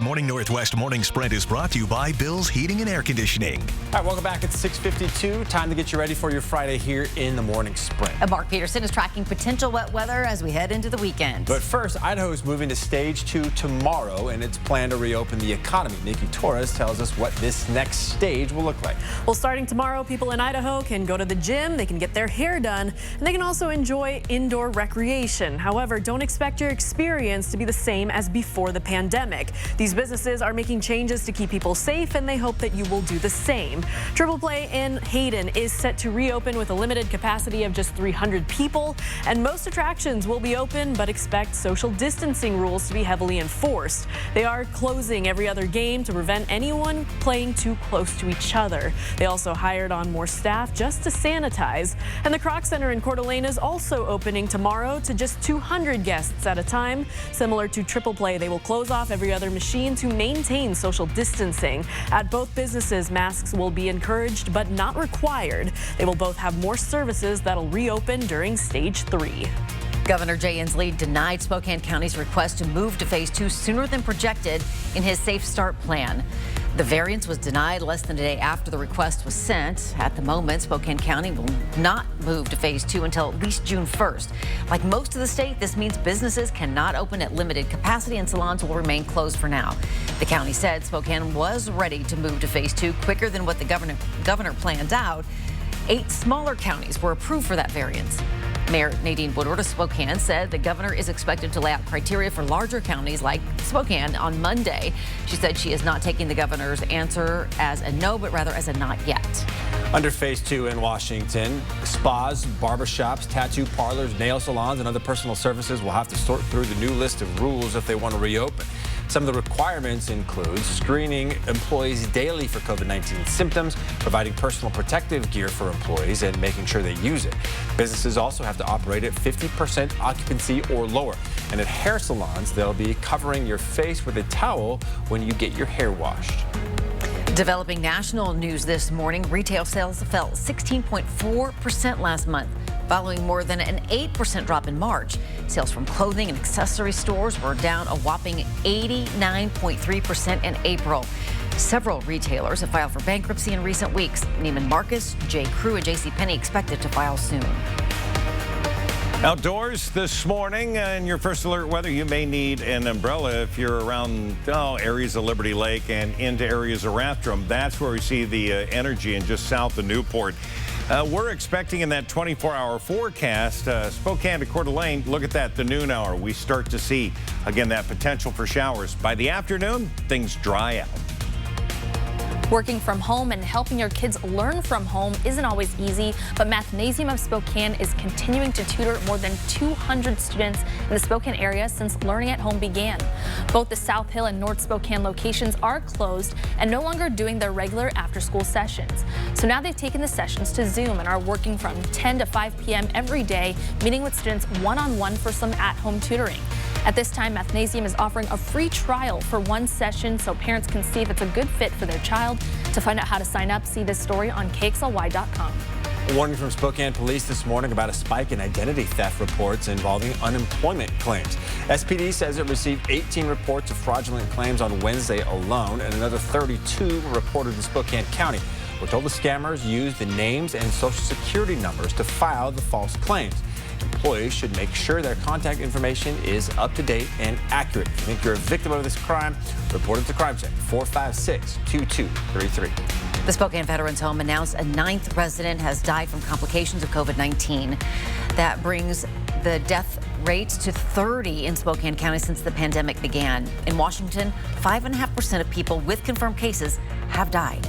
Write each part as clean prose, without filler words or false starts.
Morning Northwest Morning Sprint is brought to you by Bill's Heating and Air Conditioning. All right, welcome back. It's 6:52. Time to get you ready for your Friday here in the Morning Sprint. Mark Peterson is tracking potential wet weather as we head into the weekend. But first, Idaho is moving to stage 2 tomorrow, and it's planned to reopen the economy. Nikki Torres tells us what this next stage will look like. Well, starting tomorrow, people in Idaho can go to the gym, they can get their hair done, and they can also enjoy indoor recreation. However, don't expect your experience to be the same as before the pandemic. These businesses are making changes to keep people safe, and they hope that you will do the same. Triple Play in Hayden is set to reopen with a limited capacity of just 300 people, and most attractions will be open, but expect social distancing rules to be heavily enforced. They are closing every other game to prevent anyone playing too close to each other. They also hired on more staff just to sanitize. And the Croc Center in Coeur d'Alene is also opening tomorrow to just 200 guests at a time. Similar to Triple Play, they will close off every other machine to maintain social distancing. At both businesses, masks will be encouraged but not required. They will both have more services that'll reopen during stage 3. Governor Jay Inslee denied Spokane County's request to move to phase 2 sooner than projected in his Safe Start plan. The variance was denied less than a day after the request was sent. At the moment, Spokane County will not move to phase 2 until at least June 1st. Like most of the state, this means businesses cannot open at limited capacity and salons will remain closed for now. The county said Spokane was ready to move to phase 2 quicker than what the governor planned out. 8 smaller counties were approved for that variance. Mayor Nadine Woodward of Spokane said the governor is expected to lay out criteria for larger counties like Spokane on Monday. She said she is not taking the governor's answer as a no, but rather as a not yet. Under phase 2 in Washington, spas, barbershops, tattoo parlors, nail salons, and other personal services will have to sort through the new list of rules if they want to reopen. Some of the requirements include screening employees daily for COVID-19 symptoms, providing personal protective gear for employees, and making sure they use it. Businesses also have to operate at 50% occupancy or lower. And at hair salons, they'll be covering your face with a towel when you get your hair washed. Developing national news this morning, retail sales fell 16.4% last month, following more than an 8% drop in March. Sales from clothing and accessory stores were down a whopping 89.3% in April. Several retailers have filed for bankruptcy in recent weeks. Neiman Marcus, J. Crew, and JCPenney expected to file soon. Outdoors this morning, in your first alert weather, you may need an umbrella if you're around areas of Liberty Lake and into areas of Rathdrum. That's where we see the energy and just south of Newport. We're expecting in that 24-hour forecast, Spokane to Coeur d'Alene, look at that, the noon hour. We start to see, again, that potential for showers. By the afternoon, things dry out. Working from home and helping your kids learn from home isn't always easy, but Mathnasium of Spokane is continuing to tutor more than 200 students in the Spokane area since learning at home began. Both the South Hill and North Spokane locations are closed and no longer doing their regular after-school sessions. So now they've taken the sessions to Zoom and are working from 10 to 5 p.m. every day, meeting with students one-on-one for some at-home tutoring. At this time, Mathnasium is offering a free trial for one session so parents can see if it's a good fit for their child. To find out how to sign up, see this story on KXLY.com. A warning from Spokane Police this morning about a spike in identity theft reports involving unemployment claims. SPD says it received 18 reports of fraudulent claims on Wednesday alone, and another 32 were reported in Spokane County. We're told the scammers used the names and social security numbers to file the false claims. Employees should make sure their contact information is up to date and accurate. If you think you're a victim of this crime, report it to Crime Check 456-2233. The Spokane Veterans Home announced a 9th resident has died from complications of COVID-19. That brings the death rate to 30 in Spokane County since the pandemic began. In Washington, 5.5% of people with confirmed cases have died.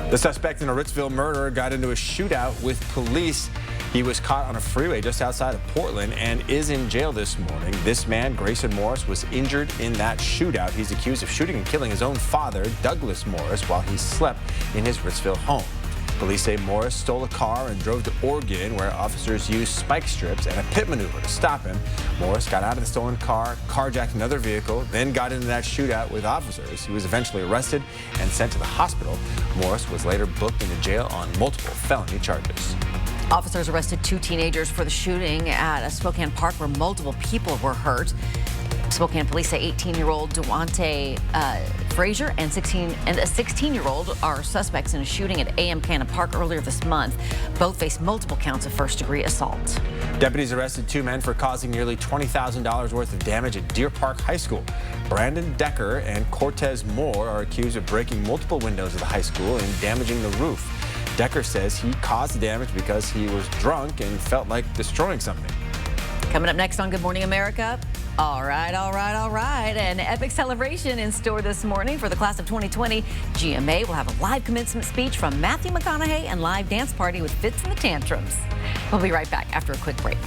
The suspect in a RITZVILLE murder got into a shootout with police. He was caught on a freeway just outside of Portland and is in jail this morning. This man, Grayson Morris, was injured in that shootout. He's accused of shooting and killing his own father, Douglas Morris, while he slept in his RITZVILLE home. Police say Morris stole a car and drove to Oregon, where officers used spike strips and a pit maneuver to stop him. Morris got out of the stolen car, carjacked another vehicle, then got into that shootout with officers. He was eventually arrested and sent to the hospital. Morris was later booked into jail on multiple felony charges. Officers arrested 2 teenagers for the shooting at a Spokane park where multiple people were hurt. Spokane police say 18-year-old Duante Frazier and a 16-year-old are suspects in a shooting at AM Cannon Park earlier this month. Both face multiple counts of first-degree assault. Deputies arrested 2 men for causing nearly $20,000 worth of damage at Deer Park High School. Brandon Decker and Cortez Moore are accused of breaking multiple windows of the high school and damaging the roof. Decker says he caused the damage because he was drunk and felt like destroying something. Coming up next on Good Morning America. All right. An epic celebration in store this morning for the class of 2020. GMA will have a live commencement speech from Matthew McConaughey and live dance party with Fits and the Tantrums. We'll be right back after a quick break.